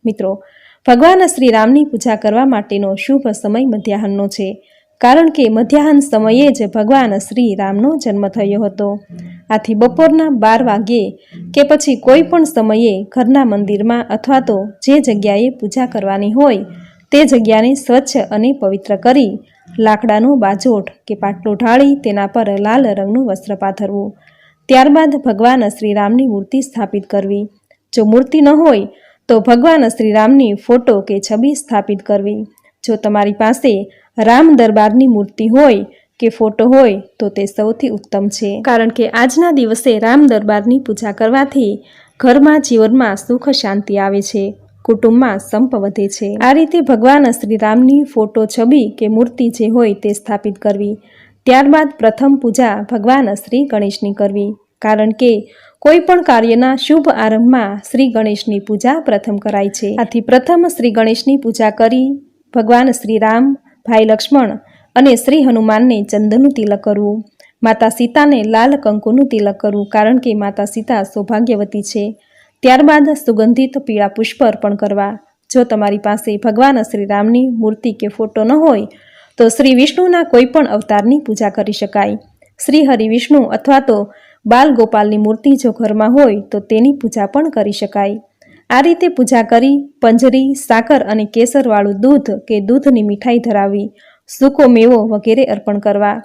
મિત્રો, ભગવાન શ્રી રામની પૂજા કરવા માટેનો શુભ સમય મધ્યાહનનો છે, કારણ કે મધ્યાહન સમયે જ ભગવાન શ્રી રામનો જન્મ થયો હતો. આથી બપોરના 12 વાગ્યે કે પછી કોઈ પણ સમયે ઘરના મંદિરમાં અથવા તો જે જગ્યાએ પૂજા કરવાની હોય તે જગ્યાને સ્વચ્છ અને પવિત્ર કરી લાકડાનો બાજોઠ કે પાટલો ઢાળી તેના પર લાલ રંગનું વસ્ત્ર પાથરવું. ત્યારબાદ ભગવાન શ્રી રામની મૂર્તિ સ્થાપિત કરવી. જો મૂર્તિ ન હોય તો ભગવાન શ્રી રામની ફોટો કે છબી સ્થાપિત કરવી. જો તમારી પાસે રામ દરબારની મૂર્તિ હોય કે ફોટો હોય તો તે સૌથી ઉત્તમ છે, કારણ કે આજના દિવસે રામ દરબારની પૂજા કરવાથી ઘરમાં જીવનમાં સુખ શાંતિ આવે છે, કુટુંબમાં સંપ વધે છે. આ રીતે ભગવાન શ્રી રામની ફોટો છબી કે મૂર્તિ જે હોય તે સ્થાપિત કરવી. ત્યારબાદ પ્રથમ પૂજા ભગવાન શ્રી ગણેશની કરવી, કારણ કે કોઈ પણ કાર્યના શુભ આરંભમાં શ્રી ગણેશની પૂજા પ્રથમ કરાય છે. આથી પ્રથમ શ્રી ગણેશની પૂજા કરી ભગવાન શ્રી રામ, ભાઈ લક્ષ્મણ અને શ્રી હનુમાનને ચંદનનું તિલક કરવું. માતા સીતાને લાલ કંકુનું તિલક કરવું, કારણ કે માતા સીતા સૌભાગ્યવતી છે. ત્યારબાદ સુગંધિત પીળા પુષ્પ અર્પણ કરવા. જો તમારી પાસે ભગવાન શ્રી રામની મૂર્તિ કે ફોટો ન હોય તો શ્રી વિષ્ણુના કોઈ પણ અવતારની પૂજા કરી શકાય. શ્રી હરિવિષ્ણુ અથવા તો બાલ ગોપાલની મૂર્તિ જો ઘરમાં હોય તો તેની પૂજા પણ કરી શકાય. આ રીતે પૂજા કરી પંજરી, સાકર અને કેસરવાળું દૂધ કે દૂધની મીઠાઈ ધરાવવી, સૂકો મેવો વગેરે અર્પણ કરવા,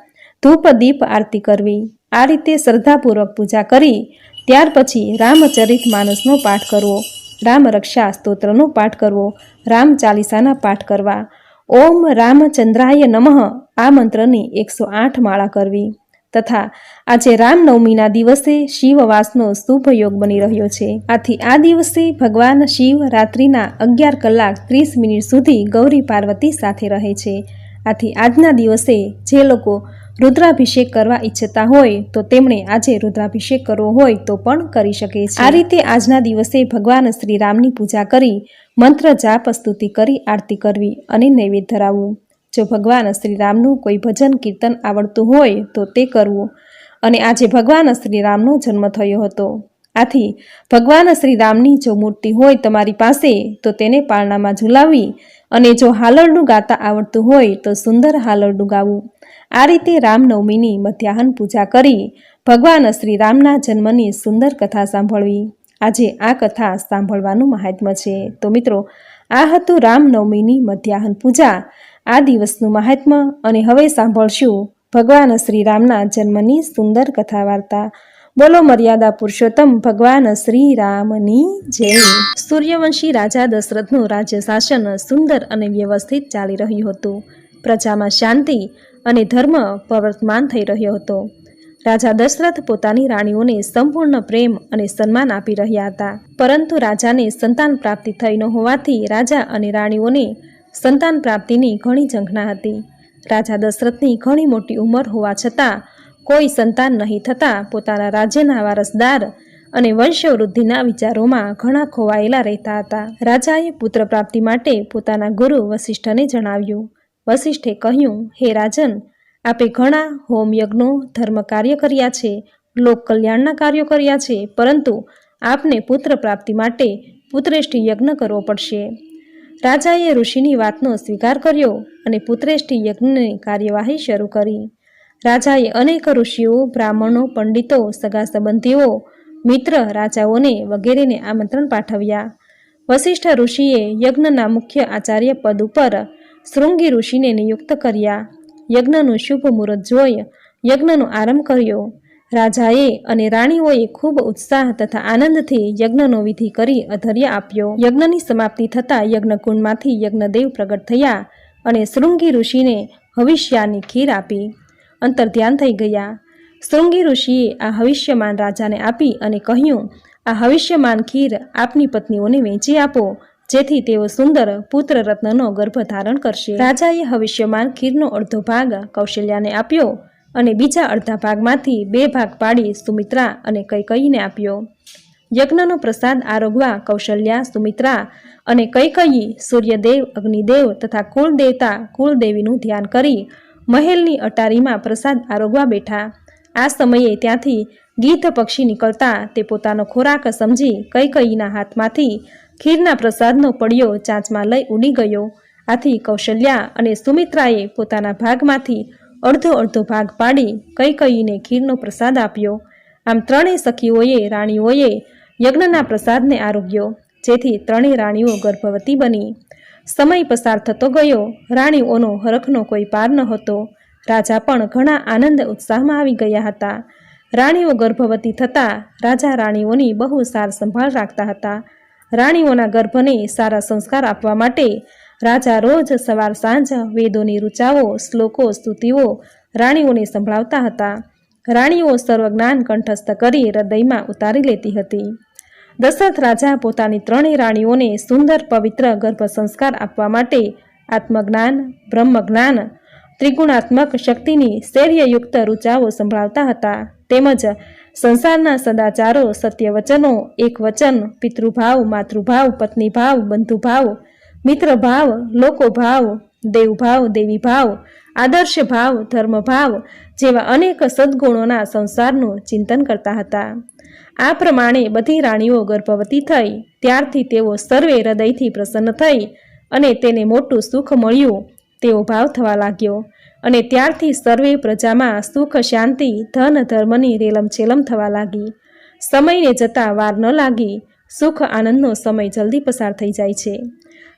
ધૂપ દીપ આરતી કરવી. આ રીતે શ્રદ્ધાપૂર્વક પૂજા કરી ત્યાર પછી રામચરિત માનસનો પાઠ કરવો, રામ રક્ષા સ્તોત્રનો પાઠ કરવો, રામ ચાલીસાના પાઠ કરવા, ઓમ રામચંદ્રાય નમઃ આ મંત્રની 108 માળા કરવી. તથા આજે રામનવમીના દિવસે શિવવાસનો શુભ યોગ બની રહ્યો છે. આથી આ દિવસે ભગવાન શિવ રાત્રિના 11 કલાક 30 મિનિટ સુધી ગૌરી પાર્વતી સાથે રહે છે. આથી આજના દિવસે જે લોકો રુદ્રાભિષેક કરવા ઈચ્છતા હોય તો તેમણે આજે રુદ્રાભિષેક કરવો હોય તો પણ કરી શકે છે. આ રીતે આજના દિવસે ભગવાન શ્રી રામની પૂજા કરી મંત્ર જાપ સ્તુતિ કરી આરતી કરવી અને નૈવેદ્ય ધરાવવું. જો ભગવાન શ્રી રામનું કોઈ ભજન કીર્તન આવડતું હોય તો તે કરવું. અને આજે ભગવાન શ્રી રામનો જન્મ થયો હતો, આથી ભગવાન શ્રી રામની જો મૂર્તિ હોય તમારી પાસે તો તેને પારણામાં ઝુલાવવી અને જો હાલરડું ગાતા આવડતું હોય તો સુંદર હાલરડું ગાવું. આ રીતે રામનવમીની મધ્યાહન પૂજા કરી ભગવાન શ્રી રામના જન્મની સુંદર કથા સાંભળવી. આજે આ કથા સાંભળવાનું મહાત્મ્ય છે. તો મિત્રો, આ હતું રામનવમીની મધ્યાહન પૂજા, આ દિવસનું મહાત્મ્ય. અને હવે સાંભળશું ભગવાન શ્રી રામના જન્મની સુંદર કથા વાર્તા. બોલો મર્યાદા પુરુષોત્તમ ભગવાન શ્રી રામની જય. સૂર્યવંશી રાજા દશરથનું રાજ્ય શાસન સુંદર અને વ્યવસ્થિત ચાલી રહ્યું હતું. પ્રજામાં શાંતિ અને ધર્મ પ્રવર્તમાન થઈ રહ્યો હતો. રાજા દશરથ પોતાની રાણીઓને સંપૂર્ણ પ્રેમ અને સન્માન આપી રહ્યા હતા. પરંતુ રાજાને સંતાન પ્રાપ્તિ થઈ ન હોવાથી રાજા અને રાણીઓને સંતાન પ્રાપ્તિની ઘણી ઝંખના હતી. રાજા દશરથની ઘણી મોટી ઉંમર હોવા છતાં કોઈ સંતાન નહીં થતાં પોતાના રાજ્યના વારસદાર અને વંશવૃદ્ધિના વિચારોમાં ઘણા ખોવાયેલા રહેતા હતા. રાજાએ પુત્ર પ્રાપ્તિ માટે પોતાના ગુરુ વસિષ્ઠને જણાવ્યું. વસિષ્ઠે કહ્યું, હે રાજન, આપે ઘણા હોમ યજ્ઞો, ધર્મ કાર્ય કર્યા છે, લોક કલ્યાણના કાર્યો કર્યા છે, પરંતુ આપને પુત્ર પ્રાપ્તિ માટે પુત્રેષ્ઠી યજ્ઞ કરવો પડશે. રાજાએ ઋષિની વાતનો સ્વીકાર કર્યો અને પુત્રેષ્ઠી યજ્ઞની કાર્યવાહી શરૂ કરી. રાજાએ અનેક ઋષિઓ, બ્રાહ્મણો, પંડિતો, સગા સંબંધીઓ, મિત્ર, રાજાઓને વગેરેને આમંત્રણ પાઠવ્યા. વસિષ્ઠ ઋષિએ યજ્ઞના મુખ્ય આચાર્ય પદ ઉપર શૃંગી ઋષિને નિયુક્ત કર્યા. યજ્ઞનું શુભ મુહૂર્ત જોઈ યજ્ઞનો આરંભ કર્યો. રાજાએ અને રાણીઓએ ખૂબ ઉત્સાહ તથા આનંદથી યજ્ઞનો વિધિ કરી અધર્ય આપ્યો. યજ્ઞની સમાપ્તિ થતાં યજ્ઞકુંડમાંથી યજ્ઞદેવ પ્રગટ થયા અને શૃંગી ઋષિને હવિષ્યાની ખીર આપી અંતર્ધ્યાન થઈ ગયા. શૃંગી ઋષિએ આ હવિષ્યમાન રાજાને આપી અને કહ્યું, આ હવિષ્યમાન ખીર આપની પત્નીઓને વહેંચી આપો, જેથી તેઓ સુંદર પુત્ર રત્નનો ગર્ભ ધારણ કરશે. રાજાએ હવિષ્યમાન ખીરનો અડધો ભાગ કૌશલ્યાને આપ્યો અને બીજા અડધા ભાગમાંથી 2 ભાગ પાડી સુમિત્રા અને કૈકેયીને આપ્યો. યજ્ઞનો પ્રસાદ આરોગવા કૌશલ્યા, સુમિત્રા અને કૈકેયી સૂર્યદેવ, અગ્નિદેવ તથા કુળદેવતા કુળદેવીનું ધ્યાન કરી મહેલની અટારીમાં પ્રસાદ આરોગવા બેઠા. આ સમયે ત્યાંથી ગીધ પક્ષી નીકળતા તે પોતાનો ખોરાક સમજી કૈકેયીના હાથમાંથી ખીરના પ્રસાદનો પડ્યો ચાંચમાં લઈ ઉડી ગયો. આથી કૌશલ્યા અને સુમિત્રાએ પોતાના ભાગમાંથી અડધો અડધો ભાગ પાડી કૈકેયીને ખીરનો પ્રસાદ આપ્યો. આમ ત્રણેય સખીઓએ રાણીઓએ યજ્ઞના પ્રસાદને આરોગ્યો, જેથી ત્રણેય રાણીઓ ગર્ભવતી બની. સમય પસાર થતો ગયો. રાણીઓનો હરખનો કોઈ પાર ન હતો. રાજા પણ ઘણા આનંદ ઉત્સાહમાં આવી ગયા હતા. રાણીઓ ગર્ભવતી થતાં રાજા રાણીઓની બહુ સાર સંભાળ રાખતા હતા. રાણીઓના ગર્ભને સારા સંસ્કાર આપવા માટે રાજા રોજ સવાર સાંજ વેદોની ઋચાઓ, શ્લોકો, સ્તુતિઓ રાણીઓને સંભળાવતા હતા. રાણીઓ સર્વજ્ઞાન કંઠસ્થ કરી હૃદયમાં ઉતારી લેતી હતી. દશરથ રાજા પોતાની ત્રણેય રાણીઓને સુંદર પવિત્ર ગર્ભ સંસ્કાર આપવા માટે આત્મજ્ઞાન, બ્રહ્મજ્ઞાન, ત્રિગુણાત્મક શક્તિની શૌર્યયુક્ત ઋચાઓ સંભળાવતા હતા. તેમજ સંસારના સદાચારો, સત્ય વચનો, એક વચન, પિતૃભાવ, માતૃભાવ, પત્નીભાવ, બંધુભાવ, મિત્રભાવ, લોકોભાવ, દેવભાવ, દેવીભાવ, આદર્શ ભાવ, ધર્મભાવ જેવા અનેક સદ્ગુણોના સંસારનું ચિંતન કરતા હતા. આ પ્રમાણે બધી રાણીઓ ગર્ભવતી થઈ ત્યારથી તેઓ સર્વે હૃદયથી પ્રસન્ન થઈ અને તેને મોટું સુખ મળ્યું તેવો ભાવ થવા લાગ્યો. અને ત્યારથી સર્વે પ્રજામાં સુખ, શાંતિ, ધન, ધર્મની રેલમછેલમ થવા લાગી. સમયને જતાં વાર ન લાગી. સુખ આનંદનો સમય જલ્દી પસાર થઈ જાય છે.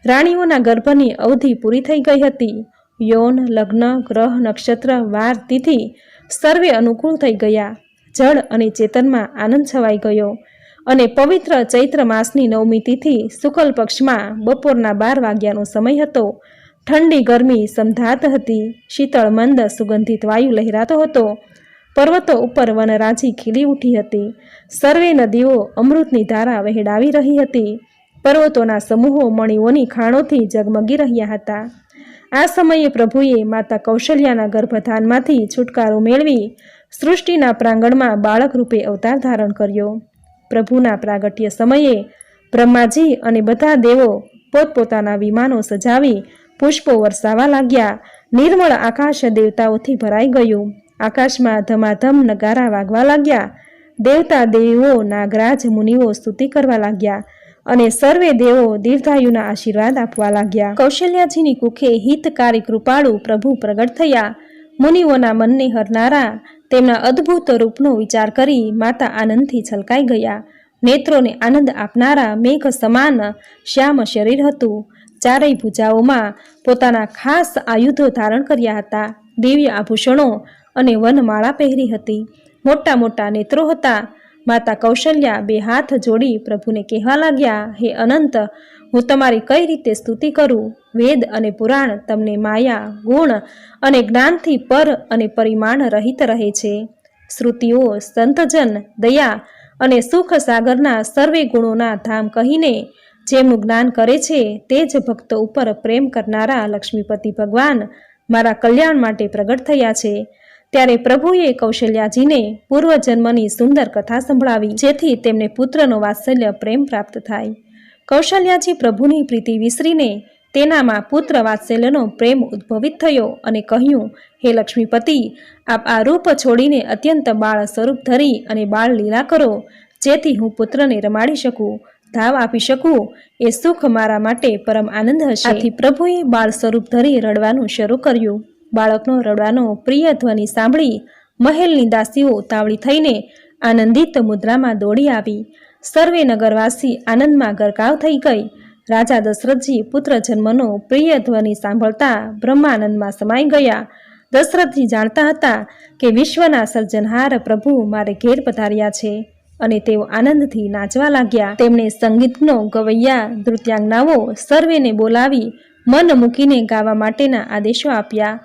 રાણીઓના ગર્ભની અવધિ પૂરી થઈ ગઈ હતી. યૌન, લગ્ન, ગ્રહ, નક્ષત્ર, વાર, તિથિ સર્વે અનુકૂળ થઈ ગયા. જળ અને ચેતનમાં આનંદ છવાઈ ગયો. અને પવિત્ર ચૈત્ર માસની 9મી તિથિ શુક્લ પક્ષમાં બપોરના 12 વાગ્યાનો સમય હતો. ઠંડી ગરમી સમધાત હતી. શીતળ મંદ સુગંધિત વાયુ લહેરાતો હતો. પર્વતો ઉપર વનરાજી ખીલી ઉઠી હતી. સર્વે નદીઓ અમૃતની ધારા વહેડાવી રહી હતી. પર્વતોના સમૂહો મણિઓની ખાણોથી ઝગમગી રહ્યા હતા. આ સમયે પ્રભુએ માતા કૌશલ્યાના ગર્ભધાનમાંથી છુટકારો મેળવી સૃષ્ટિના પ્રાંગણમાં બાળક રૂપે અવતાર ધારણ કર્યો. પ્રભુના પ્રાગટ્ય સમયે બ્રહ્માજી અને બધા દેવો પોતપોતાના વિમાનો સજાવી પુષ્પો વરસાવા લાગ્યા. નિર્મળ આકાશ દેવતાઓથી ભરાઈ ગયું. આકાશમાં ધમાધમ નગારા વાગવા લાગ્યા. દેવતા દેવીઓ, નાગરાજ, મુનિઓ સ્તુતિ કરવા લાગ્યા અને સર્વે દેવો દીર્ઘાયુના આશીર્વાદ આપવા લાગ્યા. કૌશલ્યાજીની કુખે હિતકારી કૃપાળુ પ્રભુ પ્રગટ થયા. મુનિઓના મનને હરનારા તેમના અદ્ભુત રૂપનો વિચાર કરી માતા આનંદથી છલકાઈ ગયા. નેત્રોને આનંદ આપનારા મેઘ સમાન શ્યામ શરીર હતું. ચારેય ભુજાઓમાં પોતાના ખાસ આયુધો ધારણ કર્યા હતા. દિવ્ય આભૂષણો અને વનમાળા પહેરી હતી. મોટા મોટા નેત્રો હતા. માતા કૌશલ્યા 2 હાથ જોડી પ્રભુને કહેવા લાગ્યા, હે અનંત, હું તમારી કઈ રીતે સ્તુતિ કરું? વેદ અને પુરાણ તમને માયા, ગુણ અને જ્ઞાનથી પર અને પરિમાણ રહિત રહે છે. શ્રુતિઓ સંતજન, દયા અને સુખ સાગરના સર્વે ગુણોના ધામ કહીને જેમનું જ્ઞાન કરે છે તે જ ભક્તો ઉપર પ્રેમ કરનારા લક્ષ્મીપતિ ભગવાન મારા કલ્યાણ માટે પ્રગટ થયા છે. ત્યારે પ્રભુએ કૌશલ્યાજીને પૂર્વજન્મની સુંદર કથા સંભળાવી, જેથી તેમને પુત્રનો વાત્સલ્ય પ્રેમ પ્રાપ્ત થાય. કૌશલ્યાજી પ્રભુની પ્રીતિ વિસરીને તેનામાં પુત્ર વાત્સલ્યનો પ્રેમ ઉદ્ભવિત થયો અને કહ્યું, હે લક્ષ્મીપતિ, આપ આ રૂપ છોડીને અત્યંત બાળ સ્વરૂપ ધરી અને બાળ લીલા કરો, જેથી હું પુત્રને રમાડી શકું, ધાવ આપી શકું. એ સુખ મારા માટે પરમ આનંદ હશે. આથી પ્રભુએ બાળ સ્વરૂપ ધરી રડવાનું શરૂ કર્યું. બાળકનો રડવાનો પ્રિય ધ્વનિ સાંભળી મહેલની દાસીઓ ઉતાવળી થઈને આનંદિત મુદ્રામાં દોડી આવી. સર્વે નગરવાસી આનંદમાં ગરકાવ થઈ ગઈ. રાજા દશરથજી પુત્ર જન્મનો પ્રિય ધ્વનિ સાંભળતા બ્રહ્માનંદમાં સમાઈ ગયા. દશરથજી જાણતા હતા કે વિશ્વના સર્જનહાર પ્રભુ મારે ઘેર પધાર્યા છે અને તેઓ આનંદથી નાચવા લાગ્યા. તેમણે સંગીતનો ગવૈયા, નૃત્યાંગનાઓ સર્વેને બોલાવી મન મૂકીને ગાવા માટેના આદેશો આપ્યા.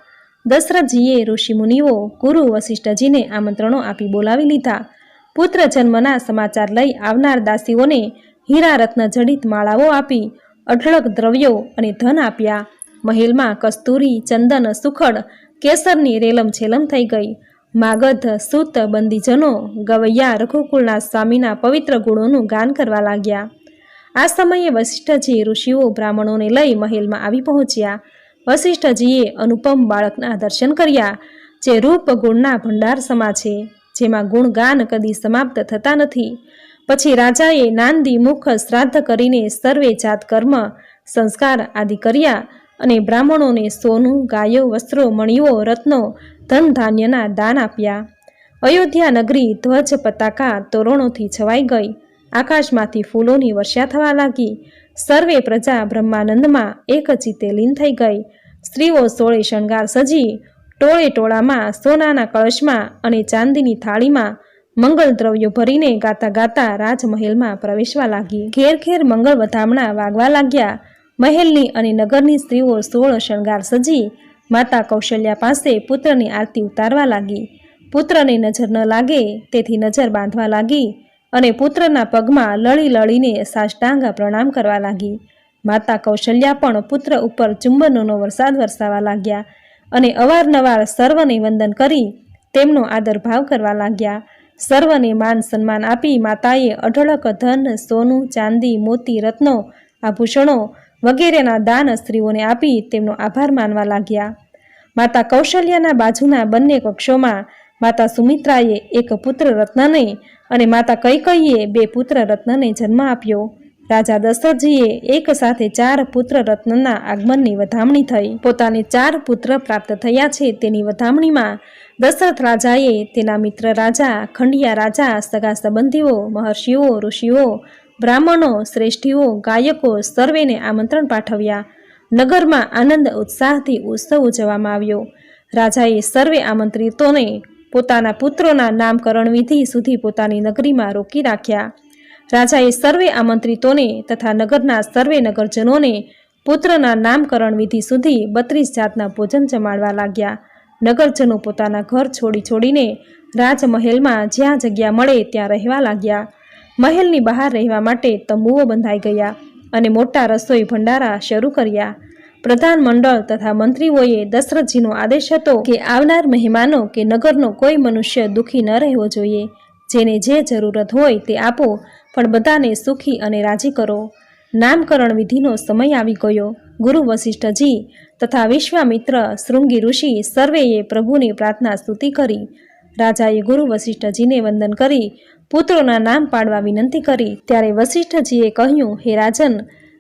દશરથજીએ ઋષિમુનિઓ, ગુરુ વશિષ્ઠજીને આમંત્રણો આપી બોલાવી લીધા. પુત્ર જન્મના સમાચાર લઈ આવનાર દાસીઓને હીરા રત્ન જડિત માળાઓ આપી અઢળક દ્રવ્યો અને ધન આપ્યા. મહેલમાં કસ્તુરી, ચંદન, સુખડ, કેસરની રેલમ છેલમ થઈ ગઈ. માગધ, સૂત, બંદીજનો, ગવૈયા રઘુકુળના સ્વામીના પવિત્ર ગુણોનું ગાન કરવા લાગ્યા. આ સમયે વશિષ્ઠજી ઋષિઓ બ્રાહ્મણોને લઈ મહેલમાં આવી પહોંચ્યા. વશિષ્ઠજીએ અનુપમ બાળકના દર્શન કર્યા, જે રૂપ ગુણના ભંડાર સમા છે, જેમાં ગુણગાન કદી સમાપ્ત થતા નથી. પછી રાજાએ નાંદી મુખ શ્રાદ્ધ કરીને સર્વે જાત કર્મ સંસ્કાર આદિ કર્યા અને બ્રાહ્મણોને સોનું, ગાયો, વસ્ત્રો, મણીઓ, રત્નો, ધન ધાન્યના દાન આપ્યા. અયોધ્યા નગરી ધ્વજ, પતાકા, તોરણોથી છવાઈ ગઈ. આકાશમાંથી ફૂલોની વર્ષા થવા લાગી. સર્વે પ્રજા બ્રહ્માનંદમાં એક ચિત્તે લીન થઈ ગઈ. સ્ત્રીઓ સોળે શણગાર સજી ટોળે ટોળામાં સોનાના કળશમાં અને ચાંદીની થાળીમાં મંગળ દ્રવ્યો ભરીને ગાતા ગાતા રાજમહેલમાં પ્રવેશવા લાગી. ઘેર ઘેર મંગળ વધામણા વાગવા લાગ્યા. મહેલની અને નગરની સ્ત્રીઓ સોળ શણગાર સજી માતા કૌશલ્યા પાસે પુત્રની આરતી ઉતારવા લાગી. પુત્રને નજર ન લાગે તેથી નજર બાંધવા લાગી અને પુત્રના પગમાં લળી લળીને સાષ્ટાંગ પ્રણામ કરવા લાગી. માતા કૌશલ્યા પણ પુત્ર ઉપર ચુંબનોનો વરસાદ વરસાવવા લાગ્યા અને અવારનવાર સર્વને વંદન કરી તેમનો આદર ભાવ કરવા લાગ્યા. સર્વને માન સન્માન આપી માતાએ અઢળક ધન, સોનું, ચાંદી, મોતી, રત્નો, આભૂષણો વગેરેના દાન સ્ત્રીઓને આપી તેમનો આભાર માનવા લાગ્યા. માતા કૌશલ્યાના બાજુના બંને કક્ષોમાં માતા સુમિત્રાએ એક પુત્ર રત્નને અને માતા કૈકેયીએ 2 પુત્ર રત્નને જન્મ આપ્યો. રાજા દશરથજીએ એક સાથે 4 પુત્ર રત્નના આગમનની વધામણી થઈ. પોતાને 4 પુત્ર પ્રાપ્ત થયા છે તેની વધામણીમાં દશરથ રાજાએ તેના મિત્ર રાજા, ખંડિયા રાજા, સગા સંબંધીઓ, મહર્ષિઓ, ઋષિઓ, બ્રાહ્મણો, શ્રેષ્ઠીઓ, ગાયકો સર્વેને આમંત્રણ પાઠવ્યા. નગરમાં આનંદ ઉત્સાહથી ઉત્સવ ઉજવવામાં આવ્યો. રાજાએ સર્વે આમંત્રિતોને પોતાના પુત્રોના નામકરણ વિધિ સુધી પોતાની નગરીમાં રોકી રાખ્યા. રાજાએ સર્વે આમંત્રિતોને તથા નગરના સર્વે નગરજનોને પુત્રના નામકરણ વિધિ સુધી 32 જાતના ભોજન જમાડવા લાગ્યા. નગરજનો પોતાના ઘર છોડીને રાજમહેલમાં જ્યાં જગ્યા મળે ત્યાં રહેવા લાગ્યા. મહેલની બહાર રહેવા માટે તંબુઓ બંધાઈ ગયા અને મોટા રસોઈ ભંડારા શરૂ કર્યા. પ્રધાન મંડળ તથા મંત્રીઓએ દશરથજીનો આદેશ હતો કે આવનાર મહેમાનો કે નગરનો કોઈ મનુષ્ય દુઃખી ન રહેવો જોઈએ. જેને જે જરૂરત હોય તે આપો, પણ બધાને સુખી અને રાજી કરો. નામકરણ વિધિનો સમય આવી ગયો. ગુરુ વશિષ્ઠજી તથા વિશ્વામિત્ર, શૃંગી ઋષિ સર્વેએ પ્રભુની પ્રાર્થના સ્તુતિ કરી. રાજાએ ગુરુ વશિષ્ઠજીને વંદન કરી પુત્રોના નામ પાડવા વિનંતી કરી. ત્યારે વશિષ્ઠજીએ કહ્યું, હે રાજન,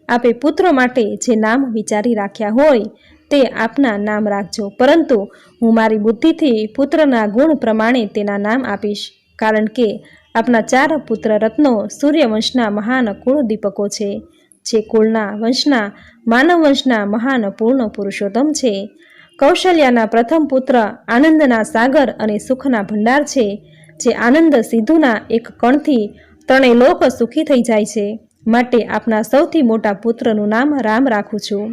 આપે પુત્રો માટે જે નામ વિચારી રાખ્યા હોય તે આપના નામ રાખજો, પરંતુ હું મારી બુદ્ધિથી પુત્રના ગુણ પ્રમાણે તેના નામ આપીશ. કારણ કે આપના 4 પુત્ર રત્નો સૂર્યવંશના મહાન કુળ દીપકો છે, જે કુળના વંશના માનવ વંશના મહાન પૂર્ણ પુરુષોત્તમ છે. કૌશલ્યાના પ્રથમ પુત્ર આનંદના સાગર અને સુખના ભંડાર છે, જે આનંદ સિંધુના એક કણથી 3 લોક સુખી થઈ જાય છે. માટે આપના સૌથી મોટા પુત્રનું નામ રામ રાખું છું.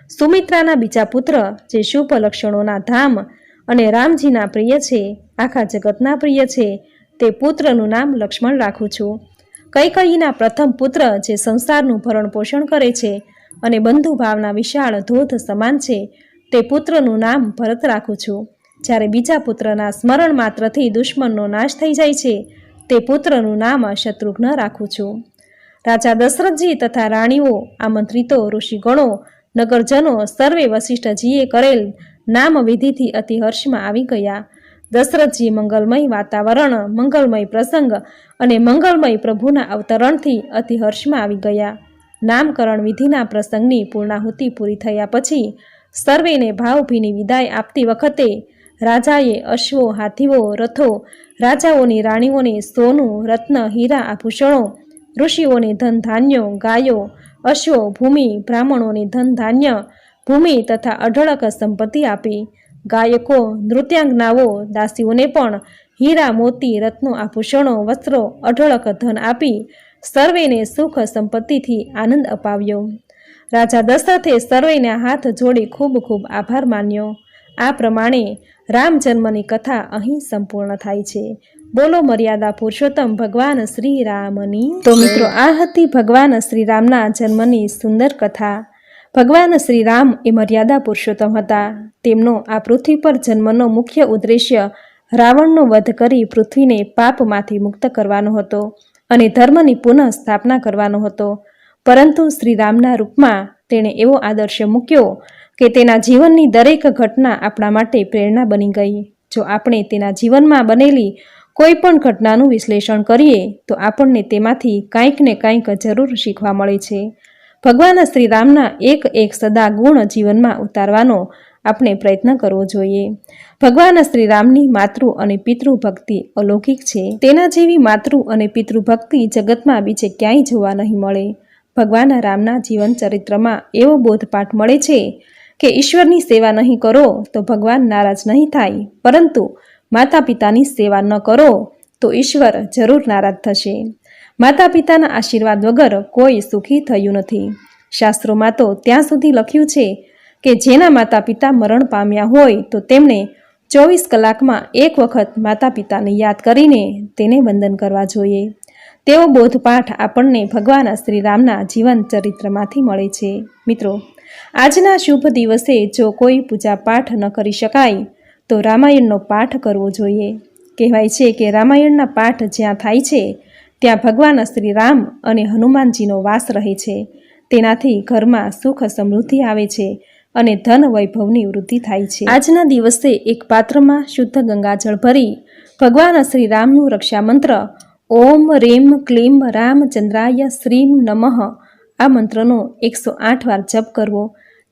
સુમિત્રાના બીજા પુત્ર, જે શુભ લક્ષણોના ધામ અને રામજીના પ્રિય છે, આખા જગતના પ્રિય છે, તે પુત્રનું નામ લક્ષ્મણ રાખું છું. કૈકેયીના પ્રથમ પુત્ર, જે સંસારનું ભરણ પોષણ કરે છે અને બંધુભાવના વિશાળ ધોધ સમાન છે, તે પુત્રનું નામ ભરત રાખું છું. જ્યારે બીજા પુત્રના સ્મરણ માત્રથી દુશ્મનનો નાશ થઈ જાય છે, તે પુત્રનું નામ શત્રુઘ્ન રાખું છું. રાજા દશરથજી તથા રાણીઓ, આમંત્રિતો, ઋષિગણો, નગરજનો સર્વે વશિષ્ઠજીએ કરેલ નામ વિધિથી અતિ હર્ષમાં આવી ગયા. દશરથજી મંગલમય વાતાવરણ, મંગલમય પ્રસંગ અને મંગલમય પ્રભુના અવતરણથી અતિ હર્ષમાં આવી ગયા. નામકરણ વિધિના પ્રસંગની પૂર્ણાહુતિ પૂરી થયા પછી સર્વેને ભાવભીની વિદાય આપતી વખતે રાજાએ અશ્વો, હાથીઓ, રથો, રાજાઓની રાણીઓને સોનું, રત્ન, હીરા, આભૂષણો, ઋષિઓને ધન ધાન્યો, ગાયો, અશ્વો, ભૂમિ, બ્રાહ્મણોને ધન ધાન્ય, ભૂમિ તથા અઢળક સંપત્તિ આપી. ગાયકો, નૃત્યાંગનાઓ, દાસીઓને પણ હીરા, મોતી, રત્નો, આભૂષણો, વસ્ત્રો, અઢળક ધન આપી સર્વેને સુખ સંપત્તિથી આનંદ અપાવ્યો. રાજા દશરથે સર્વેને હાથ જોડી ખૂબ ખૂબ આભાર માન્યો. આ પ્રમાણે રામ જન્મની કથા અહીં સંપૂર્ણ થાય છે. બોલો મર્યાદા પુરુષોત્તમ ભગવાન શ્રી રામની. તો મિત્રો, આ હતી ભગવાન શ્રી રામના જન્મની સુંદર કથા. ભગવાન શ્રી રામ એ મર્યાદા પુરુષોત્તમ હતા. તેમનો આ પૃથ્વી પર જન્મનો મુખ્ય ઉદ્દેશ્ય રાવણનો વધ કરી પૃથ્વીને પાપમાંથી મુક્ત કરવાનો હતો અને ધર્મની પુનઃ સ્થાપના કરવાનો હતો. પરંતુ શ્રી રામના રૂપમાં તેણે એવો આદર્શ મૂક્યો કે તેના જીવનની દરેક ઘટના આપણા માટે પ્રેરણા બની ગઈ. જો આપણે તેના જીવનમાં બનેલી કોઈ પણ ઘટનાનું વિશ્લેષણ કરીએ તો આપણને તેમાંથી કંઈક ને કંઈક જરૂર શીખવા મળે છે. ભગવાન શ્રી રામના એક સદા ગુણ જીવનમાં ઉતારવાનો આપણે પ્રયત્ન કરવો જોઈએ. ભગવાન શ્રી રામની માતૃ અને પિતૃ ભક્તિ અલૌકિક છે. તેના જેવી માતૃ અને પિતૃ ભક્તિ જગતમાં બીજે ક્યાંય જોવા નહીં મળે. ભગવાન રામના જીવન ચરિત્રમાં એવો બોધપાઠ મળે છે કે ઈશ્વરની સેવા નહીં કરો તો ભગવાન નારાજ નહીં થાય, પરંતુ માતા પિતાની સેવા ન કરો તો ઈશ્વર જરૂર નારાજ થશે. માતા પિતાના આશીર્વાદ વગર કોઈ સુખી થયું નથી. શાસ્ત્રોમાં તો ત્યાં સુધી લખ્યું છે કે જેના માતા પિતા મરણ પામ્યા હોય તો તેમણે 24 કલાકમાં એક વખત માતા પિતાને યાદ કરીને તેને વંદન કરવા જોઈએ. તેવો બોધપાઠ આપણને ભગવાન શ્રી રામના જીવન ચરિત્રમાંથી મળે છે. મિત્રો, આજના શુભ દિવસે જો કોઈ પૂજા પાઠ ન કરી શકાય તો રામાયણનો પાઠ કરવો જોઈએ. કહેવાય છે કે રામાયણના પાઠ જ્યાં થાય છે ત્યાં ભગવાન શ્રી રામ અને હનુમાનજીનો વાસ રહે છે. તેનાથી ઘરમાં સુખ સમૃદ્ધિ આવે છે અને ધન વૈભવની વૃદ્ધિ થાય છે. આજના દિવસે એક પાત્રમાં શુદ્ધ ગંગાજળ ભરી ભગવાન શ્રી રામનું રક્ષા મંત્ર ઓમ રીમ ક્લીમ રામચંદ્રાય શ્રીમ નમઃ આ મંત્રનો 108 વાર જપ કરવો.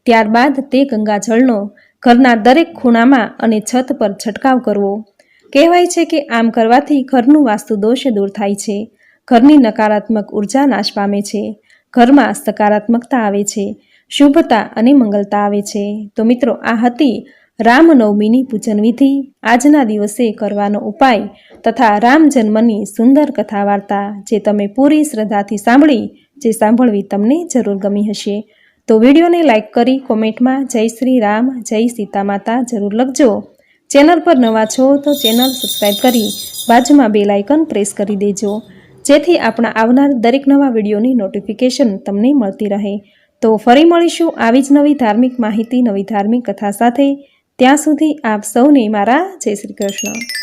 ત્યારબાદ તે ગંગાજળનો ઘરના દરેક ખૂણામાં અને છત પર છંટકાવ કરવો. કહેવાય છે કે આમ કરવાથી ઘરનું વાસ્તુ દોષ દૂર થાય છે, ઘરની નકારાત્મક ઉર્જા નાશ પામે છે, ઘરમાં સકારાત્મકતા આવે છે, શુભતા અને મંગલતા આવે છે. તો મિત્રો, આ હતી રામનવમીની પૂજન વિધિ, આજના દિવસે કરવાનો ઉપાય તથા રામ જન્મની સુંદર કથા વાર્તા જે તમે પૂરી શ્રદ્ધાથી સાંભળી, જે સાંભળવી તમને જરૂર ગમી હશે. તો વિડીયોને લાઈક કરી કોમેન્ટમાં જય શ્રી રામ, જય સીતા માતા જરૂર લખજો. ચેનલ પર નવા છો તો ચેનલ સબસ્ક્રાઈબ કરી બાજુમાં બેલ આઇકન પ્રેસ કરી દેજો, જેથી આપણા આવનાર દરેક નવા વિડીયોની નોટિફિકેશન તમને મળતી રહે. તો ફરી મળીશું આવી જ નવી ધાર્મિક માહિતી, નવી ધાર્મિક કથા સાથે. ત્યાં સુધી આપ સૌને મારા જય શ્રી કૃષ્ણ.